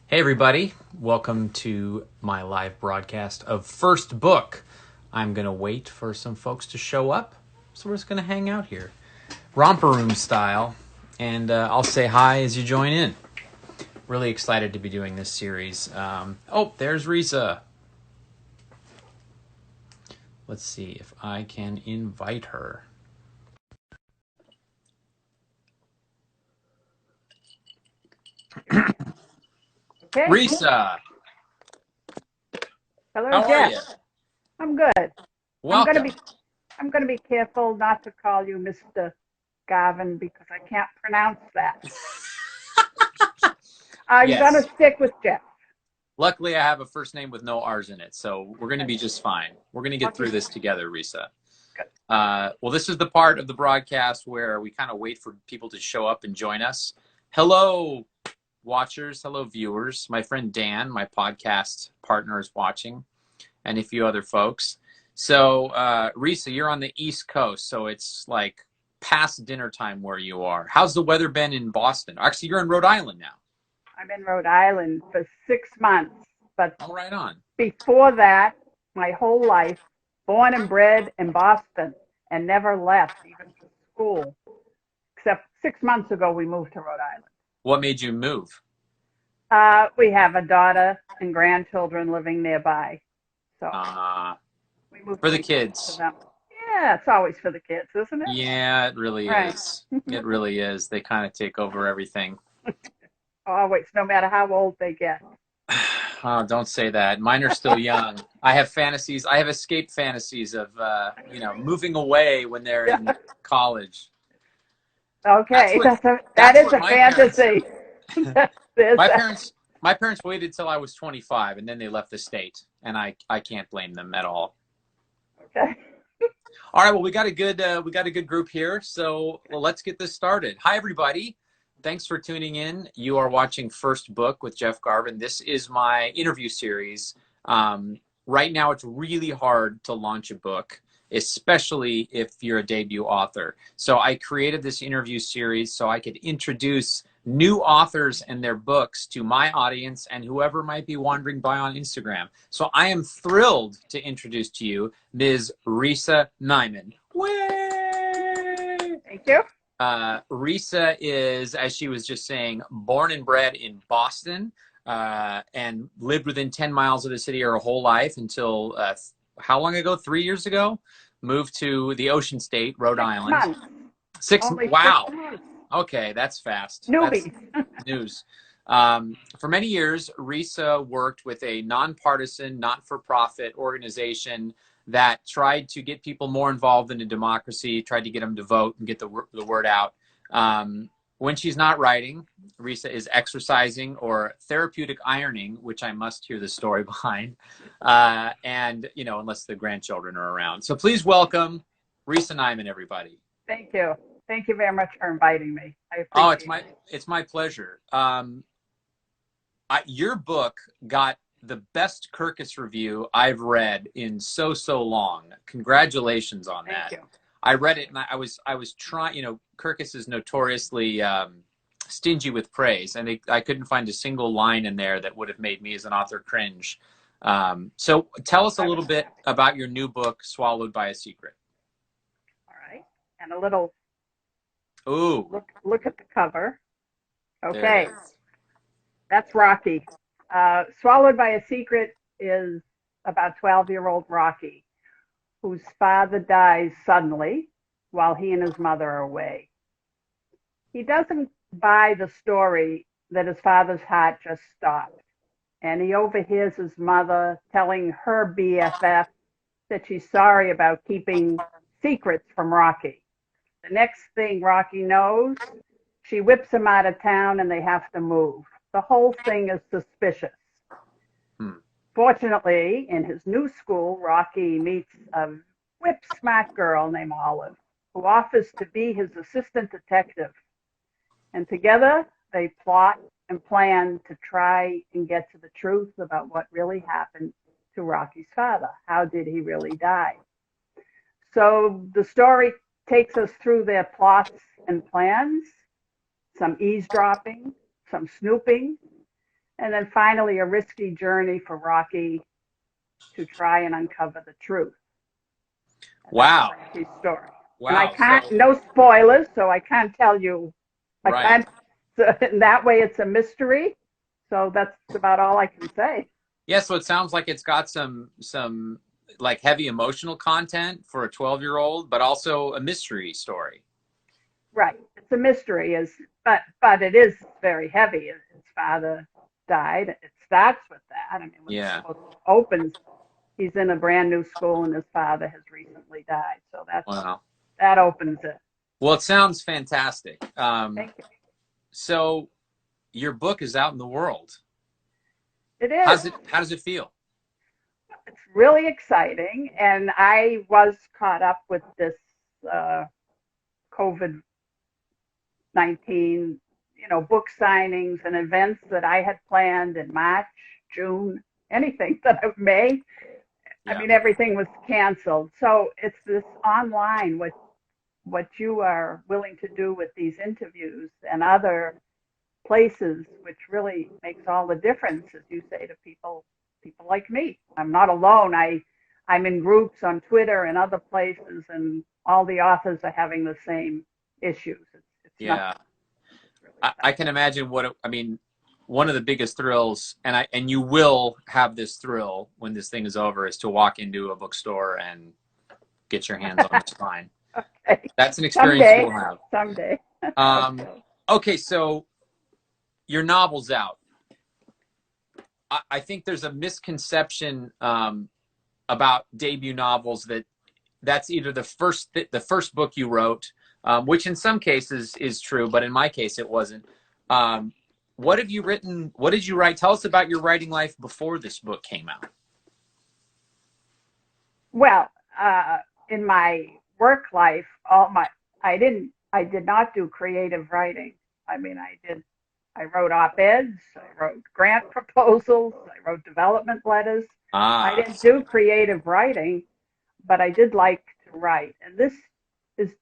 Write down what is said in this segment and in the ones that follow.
Hey everybody, welcome to my live broadcast of First Book. I'm going to wait for some folks to show up, so we're just going to hang out here, romper room style, and I'll say hi as you join in. Really excited to be doing this series. Oh, there's Risa. Let's see if I can invite her. Okay. Risa, Hello, how are you? Jeff. I'm good. Welcome. I'm gonna be careful not to call you Mr. Garvin because I can't pronounce that. I'm Yes. gonna stick with Jeff. Luckily, I have a first name with no R's in it, so we're going to be just fine. We're going to get through this together, Risa. Well, this is the part of the broadcast where we kind of wait for people to show up and join us. Hello, watchers. Hello, viewers. My friend Dan, my podcast partner, is watching, and a few other folks. So, Risa, you're on the East Coast, so it's like past dinner time where you are. How's the weather been in Boston? Actually, you're in Rhode Island now. I'm in Rhode Island for 6 months, but Right on. before that, my whole life, born and bred in Boston and never left, even for school. Except 6 months ago, we moved to Rhode Island. What made you move? We have a daughter and grandchildren living nearby, so we moved for the to kids. them. Yeah, it's always for the kids, isn't it? Yeah, it really is. It really is. They kind of take over everything. Always, no matter how old they get. Oh, don't say that. Mine are still young. I have fantasies. I have escape fantasies of, moving away when they're in college. Okay, that is a fantasy. My parents waited till I was 25 and then they left the state, and I can't blame them at all. Okay. All right. Well, we got a good group here, so let's get this started. Hi, everybody. Thanks for tuning in. You are watching First Book with Jeff Garvin. This is my interview series. Right now, it's really hard to launch a book, especially if you're a debut author. So I created this interview series so I could introduce new authors and their books to my audience and whoever might be wandering by on Instagram. So I am thrilled to introduce to you Ms. Risa Nyman. Thank you. Risa is, as she was just saying, born and bred in Boston and lived within 10 miles of the city her whole life until, how long ago? 3 years ago? Moved to the Ocean State, Rhode Island. 6 months. Wow. 6 months. Okay, that's fast. Newbie. That's news. For many years, Risa worked with a nonpartisan, not-for-profit organization that tried to get people more involved in a democracy, tried to get them to vote and get the word out. When she's not writing, Risa is exercising or therapeutic ironing, which I must hear the story behind, and, unless the grandchildren are around. So please welcome Risa Nyman, everybody. Thank you. Thank you very much for inviting me. I appreciate it. It's my pleasure. Your book got the best Kirkus review I've read in so long. Congratulations on that. Thank you. I read it and I was trying. Kirkus is notoriously stingy with praise, and I couldn't find a single line in there that would have made me as an author cringe. So tell us a little bit about your new book, Swallowed by a Secret. All right, and a little. Ooh. Look at the cover. Okay. That's Rocky. Swallowed by a Secret is about 12-year-old Rocky, whose father dies suddenly while he and his mother are away. He doesn't buy the story that his father's heart just stopped, and he overhears his mother telling her BFF that she's sorry about keeping secrets from Rocky. The next thing Rocky knows, she whips him out of town and they have to move. The whole thing is suspicious. Fortunately, in his new school, Rocky meets a whip-smart girl named Olive, who offers to be his assistant detective. And together, they plot and plan to try and get to the truth about what really happened to Rocky's father. How did he really die? So the story takes us through their plots and plans, some eavesdropping, some snooping, and then finally a risky journey for Rocky to try and uncover the truth. And Wow. that's Rocky's story. And I Wow. can't, no spoilers, so I can't tell you. I Right. can't. So in that way, it's a mystery. So that's about all I can say. Yeah, so it sounds like it's got some like heavy emotional content for a 12-year-old, but also a mystery story. Right. It's a mystery, but it is very heavy. His father died. It starts with that. I mean, when Yeah. the book opens, he's in a brand new school and his father has recently died. So Wow. that opens it. Well, it sounds fantastic. Thank you. So your book is out in the world. It is. How does it feel? It's really exciting, and I was caught up with this COVID 19, book signings and events that I had planned in March, June, anything that I May. I Yeah. mean, everything was canceled. So it's this online, what you are willing to do with these interviews and other places, which really makes all the difference, as you say to people like me. I'm not alone. I'm in groups on Twitter and other places, and all the authors are having the same issues. It's Yeah. nothing. It's really I can imagine I mean, one of the biggest thrills, and you will have this thrill when this thing is over, is to walk into a bookstore and get your hands on the spine. okay. That's an experience you will have. Someday. Um, okay, so your novel's out. I think there's a misconception about debut novels that's either the first book you wrote, which in some cases is true, but in my case it wasn't. What have you written? What did you write? Tell us about your writing life before this book came out. Well, in my work life, I did not do creative writing. I mean, I wrote op-eds, I wrote grant proposals, I wrote development letters. I Ah, didn't do creative writing, but I did like to write. And this is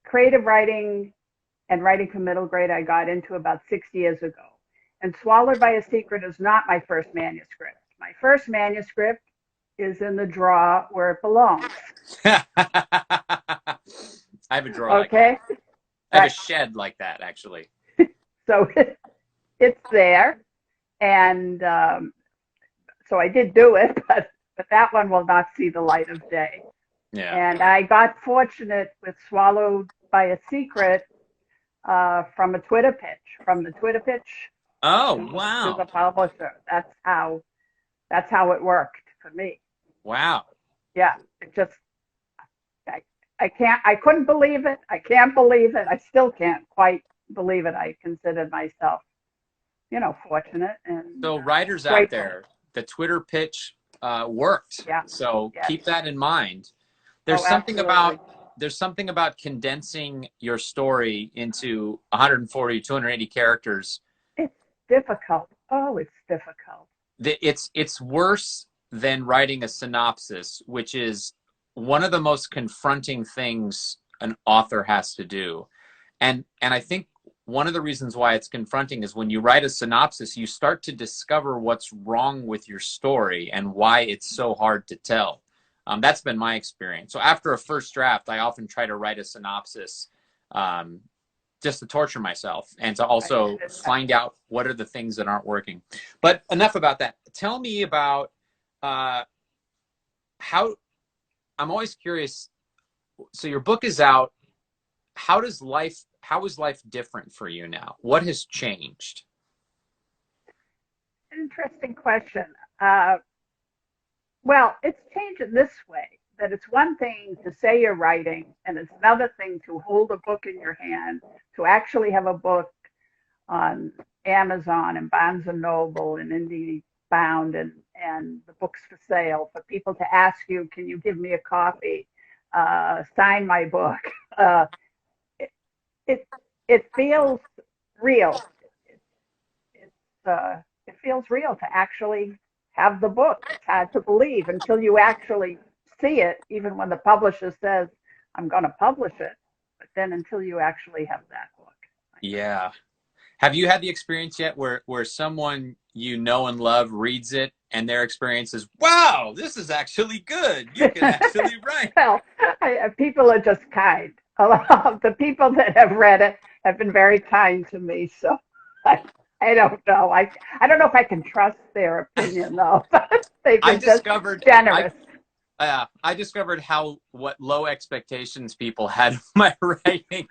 creative writing and writing for middle grade I got into about 6 years ago. And Swallowed by a Secret is not my first manuscript. My first manuscript is in the drawer where it belongs. I have a drawer like that. Okay? I have a shed like that, actually. So it's there. And so I did do it, but that one will not see the light of day. Yeah. And I got fortunate with Swallowed by a Secret from a Twitter pitch, from the Twitter pitch Oh, to the wow. publisher. That's how it worked for me. Wow. Yeah, it just I couldn't believe it. I can't believe it. I still can't quite believe it. I considered myself, fortunate and So writers out grateful. there, the Twitter pitch worked. Yeah. So Yes. keep that in mind. Oh, absolutely. There's something about condensing your story into 140, 280 characters. It's difficult. Oh, it's difficult. It's worse than writing a synopsis, which is one of the most confronting things an author has to do. And I think one of the reasons why it's confronting is when you write a synopsis, you start to discover what's wrong with your story and why it's so hard to tell. That's been my experience. So after a first draft, I often try to write a synopsis just to torture myself and to also find out what are the things that aren't working. But enough about that. Tell me about how, I'm always curious. So your book is out. How is life different for you now? What has changed? Interesting question. Well, it's changed in this way that it's one thing to say you're writing, and it's another thing to hold a book in your hand, to actually have a book on Amazon and Barnes and Noble and IndieBound and the books for sale for people to ask you, can you give me a copy? Sign my book. It it feels real. It feels real to actually have the book. It's hard to believe until you actually see it, even when the publisher says, I'm going to publish it. But then until you actually have that book. Yeah. Have you had the experience yet where someone you know and love reads it and their experience is, wow, this is actually good. You can actually write. Well, people are just kind. A lot of the people that have read it have been very kind to me. So I, I don't know. I don't know if I can trust their opinion though. But they've I been just discovered I generous. I discovered how what low expectations people had of my writing.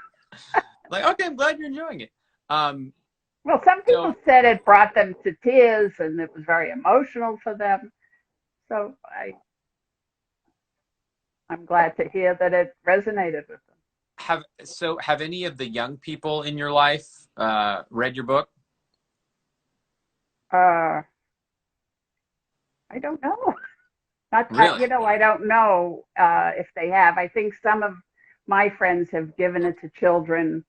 Like, okay, I'm glad you're enjoying it. Um, Well, some so people said it brought them to tears and it was very emotional for them. So I'm glad to hear that it resonated with them. have any of the young people in your life read your book? Uh, I don't know. Not, Really? I don't know if they have. I think some of my friends have given it to children,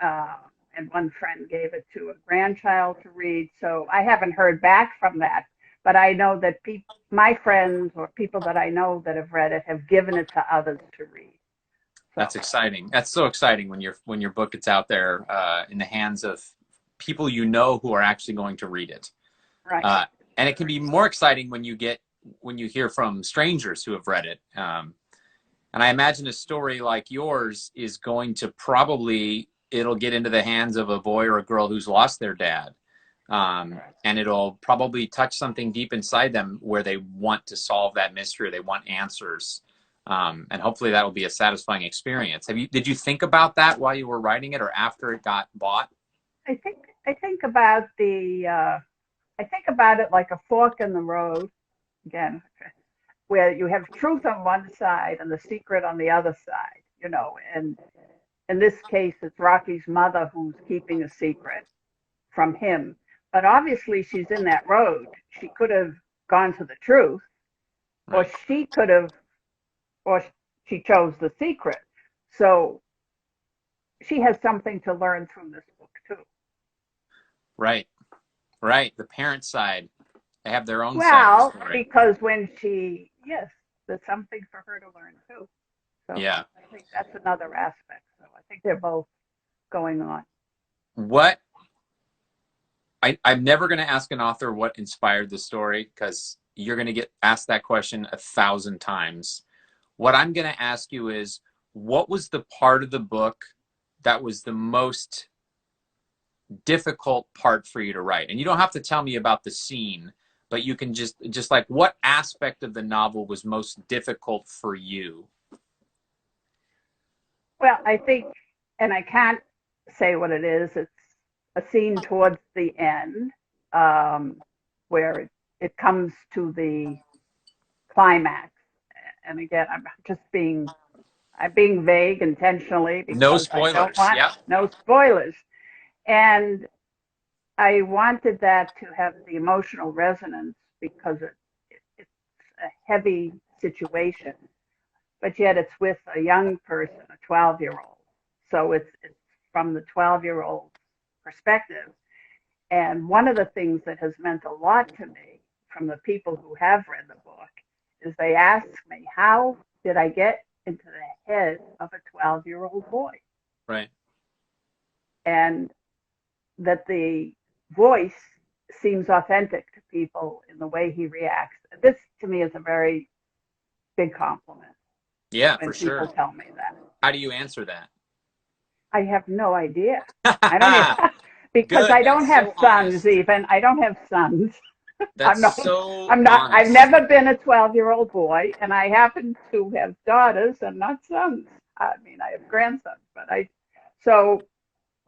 uh, and one friend gave it to a grandchild to read. So I haven't heard back from that. But I know that my friends or people that I know that have read it have given it to others to read. So, That's exciting. That's so exciting when your book gets out there in the hands of people you know who are actually going to read it. right. Uh, and it can be more exciting when you hear from strangers who have read it. And I imagine a story like yours is going to probably it'll get into the hands of a boy or a girl who's lost their dad. And it'll probably touch something deep inside them where they want to solve that mystery. They want answers. And hopefully that will be a satisfying experience. Did you think about that while you were writing it or after it got bought? I think I think about the I think about it like a fork in the road again, where you have truth on one side and the secret on the other side, and in this case, it's Rocky's mother who's keeping a secret from him. But obviously, she's in that road. She could have gone to the truth, or Right. she could have, or she chose the secret. So she has something to learn from this book, too. Right. Right. The parent side, they have their own side of the Well, story. because yes, there's something for her to learn, too. So Yeah. I think that's another aspect. So I think they're both going on. What I'm never going to ask an author what inspired the story because you're going to get asked that question 1,000 times. What I'm going to ask you is, what was the part of the book that was the most difficult part for you to write? And you don't have to tell me about the scene, but you can just like what aspect of the novel was most difficult for you? Well, I think, and I can't say what it is. It's a scene towards the end, um, where it comes to the climax. And again, I'm being vague intentionally No because I don't spoilers. want Yep. no spoilers. And I wanted that to have the emotional resonance because it's a heavy situation, but yet it's with a young person, a 12-year-old. So it's from the 12-year-old perspective. And one of the things that has meant a lot to me from the people who have read the book is they ask me, how did I get into the head of a 12-year-old boy? Right. And that the voice seems authentic to people in the way he reacts. This to me is a very big compliment Yeah, when for sure. people tell me that. How do you answer that? I have no idea. I don't even, because Good. I don't That's have so sons honest. even. I don't have sons. That's I'm not, so I'm not, I've honest. never been a 12-year-old boy, and I happen to have daughters and not sons. I mean, I have grandsons, so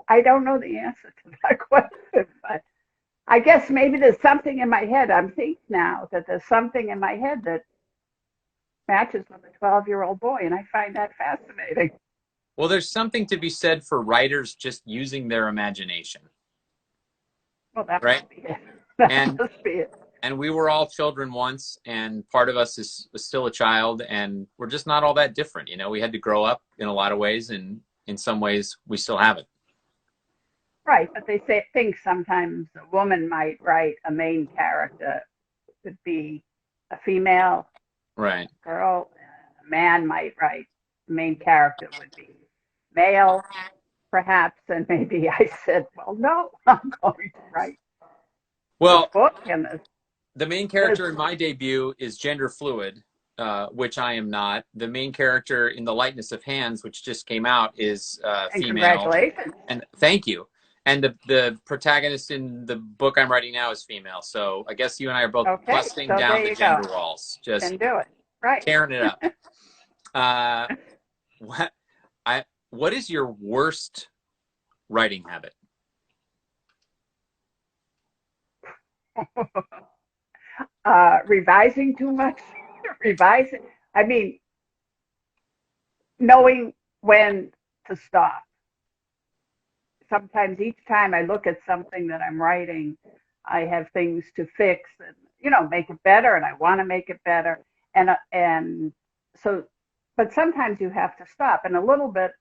I don't know the answer to that question, but I guess maybe there's something in my head. I'm thinking now that there's something in my head that matches with a 12-year-old boy, and I find that fascinating. Well, there's something to be said for writers just using their imagination, Well, that right? must be it. That And must be it. and we were all children once, and part of us is still a child, and we're just not all that different. You know, we had to grow up in a lot of ways, and in some ways, we still haven't. Right, but they think sometimes a woman might write a main character could be a female Right. girl. A man might write the main character would be male. perhaps. And maybe I said, well, no, I'm going to write this Well, book. And the main this character in my debut is gender fluid, which I am not. The main character in The Lightness of Hands, which just came out, is and female. congratulations. And thank you. And the protagonist in the book I'm writing now is female. So I guess you and I are both Okay, busting so down there the you go. gender walls, just Can do it. Right. tearing it up. Uh, what what is your worst writing habit? Revising too much. Revising. I mean, knowing when to stop. Sometimes each time I look at something that I'm writing, I have things to fix and make it better, and I want to make it better, and so, but sometimes you have to stop. And a little bit,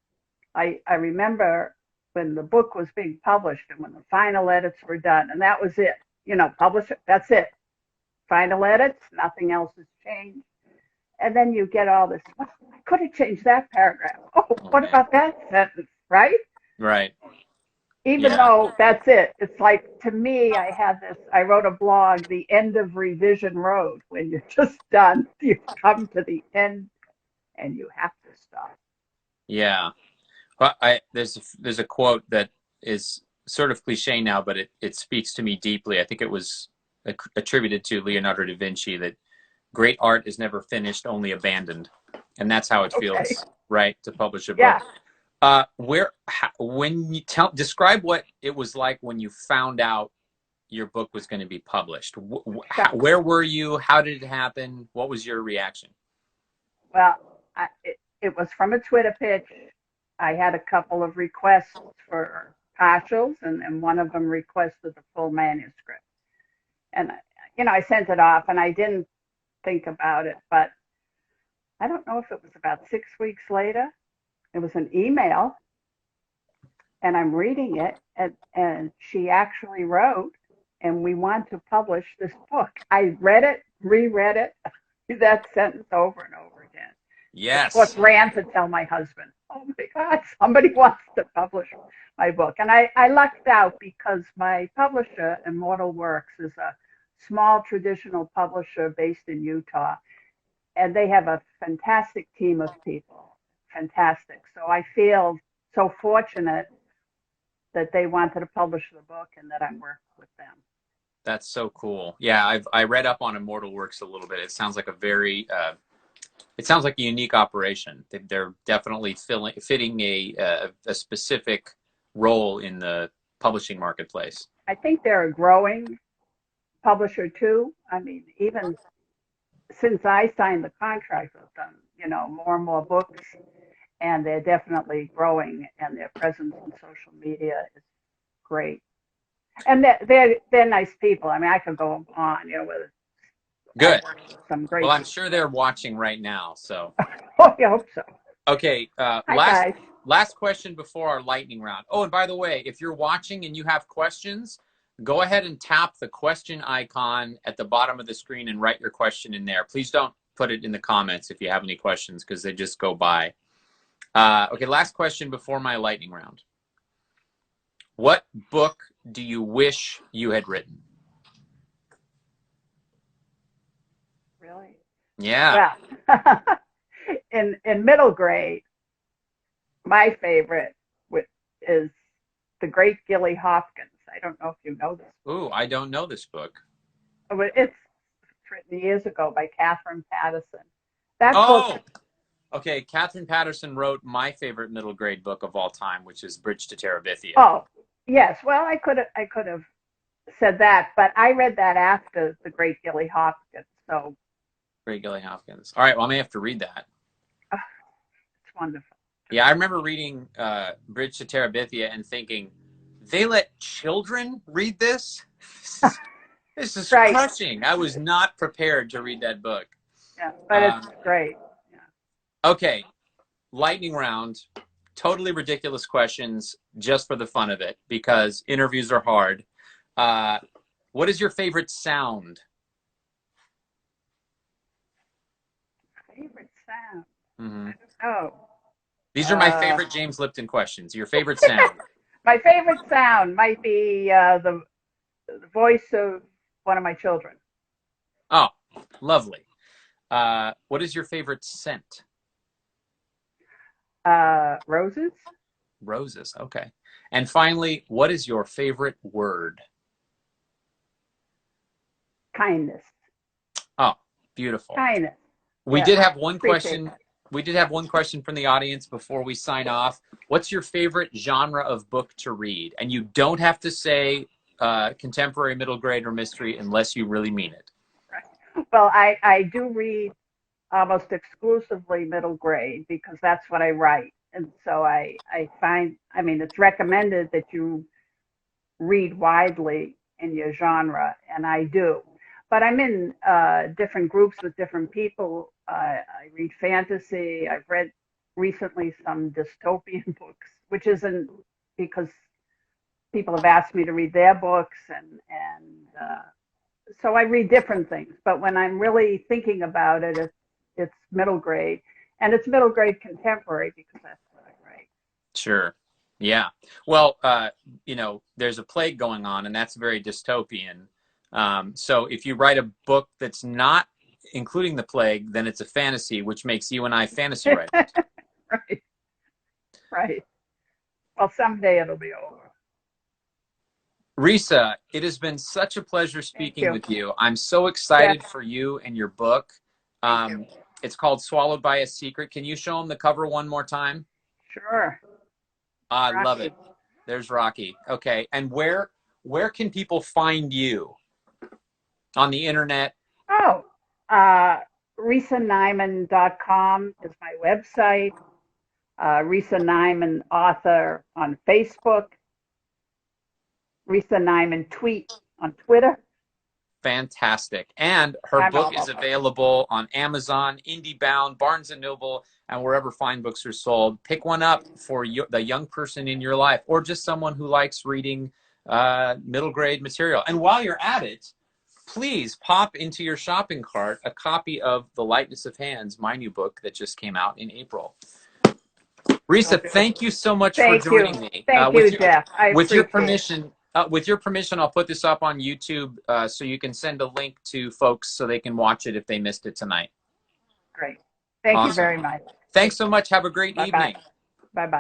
I remember when the book was being published and when the final edits were done, and that was it. Publish it. That's it. Final edits. Nothing else has changed. And then you get all this. Well, I could have changed that paragraph. Oh, Oh what man. about that sentence? Right? Right. Even Yeah. though that's it. It's like, to me, I wrote a blog, The End of Revision Road. When you're just done, you've come to the end and you have to stop. Yeah. Well, there's a quote that is sort of cliche now, but it speaks to me deeply. I think it was attributed to Leonardo da Vinci that great art is never finished, only abandoned, and that's how it Okay. feels, right, to publish a book. Yeah. When you describe what it was like when you found out your book was going to be published. Where were you? How did it happen? What was your reaction? Well, it was from a Twitter pitch. I had a couple of requests for partials, and one of them requested the full manuscript. And I sent it off, and I didn't think about it, but I don't know if it was about 6 weeks later. It was an email, and I'm reading it, and she actually wrote, and we want to publish this book. I read it, reread it, that sentence over and over again. Of course, Yes. ran to tell my husband, oh my God, somebody wants to publish my book. And I lucked out because my publisher, Immortal Works, is a small traditional publisher based in Utah. And they have a fantastic team of people. Fantastic. So I feel so fortunate that they wanted to publish the book and that I'm working with them. That's so cool. Yeah, I read up on Immortal Works a little bit. It sounds like it sounds like a unique operation. They're definitely fitting a specific role in the publishing marketplace. I think they're a growing publisher too. I mean, even since I signed the contract with them, more and more books, and they're definitely growing, and their presence on social media is great. And they're nice people. I mean, I could go on, with Good. some Well, great I'm people. sure they're watching right now. So, Oh, I hope so. okay. Hi, guys. Last question before our lightning round. Oh, and by the way, if you're watching and you have questions, go ahead and tap the question icon at the bottom of the screen and write your question in there. Please don't put it in the comments if you have any questions because they just go by. Okay, last question before my lightning round. What book do you wish you had written? Really? Yeah. Well, in middle grade, my favorite is The Great Gilly Hopkins. I don't know if you know this. Ooh, I don't know this book. But it's written years ago by Catherine Patterson. That book. Oh, okay. Catherine Patterson wrote my favorite middle grade book of all time, which is Bridge to Terabithia. Oh, yes. Well, I could have said that, but I read that after The Great Gilly Hopkins. So Great Gilly Hopkins. All right, well, I may have to read that. it's wonderful. Yeah, I remember reading Bridge to Terabithia and thinking, they let children read this? This is Right. crushing. I was not prepared to read that book. Yeah, but it's great. Yeah. Okay, lightning round. Totally ridiculous questions just for the fun of it because interviews are hard. What is your favorite sound? Favorite sound? Mm-hmm. Oh, These are my favorite James Lipton questions. Your favorite sound? My favorite sound might be the voice of one of my children. Oh, lovely. What is your favorite scent? Roses. Roses. Okay. And finally, what is your favorite word? Kindness. Oh, beautiful. Kindness. We Yes. did have one Appreciate question. that. We did have one question from the audience before we sign off. What's your favorite genre of book to read? And you don't have to say contemporary, middle grade, or mystery unless you really mean it. Well, I do read almost exclusively middle grade because that's what I write. And so I find, I mean, it's recommended that you read widely in your genre, and I do. But I'm in different groups with different people. I read fantasy. I've read recently some dystopian books, which isn't because people have asked me to read their books, and so I read different things. But when I'm really thinking about it, it's middle grade, and it's middle grade contemporary because that's what I write. Sure. Yeah. Well, you know, there's a plague going on, and that's very dystopian. So if you write a book that's not including the plague, then it's a fantasy, which makes you and I fantasy writers. Right, right. Well, someday it'll be over. Risa, it has been such a pleasure Thank speaking you. with you. I'm so excited for you and your book. Thank you. It's called Swallowed by a Secret. Can you show them the cover one more time? Sure. I Rocky. love it. There's Rocky. Okay. And where can people find you on the internet? Oh, RisaNyman.com is my website. Risa Nyman author on Facebook. Risa Nyman tweet on Twitter. Fantastic. And her I'm book all is over. available on Amazon, IndieBound, Barnes & Noble, and wherever fine books are sold. Pick one up for the young person in your life, or just someone who likes reading middle grade material. And while you're at it, please pop into your shopping cart a copy of The Lightness of Hands, my new book that just came out in April. Risa, Okay. thank you so much for Thank you. joining me. Thank you, Jeff. I With your appreciate it. permission, I'll put this up on YouTube so you can send a link to folks so they can watch it if they missed it tonight. Great. Thank you Awesome. very much. Thanks so much. Have a great Bye-bye. evening. Bye-bye.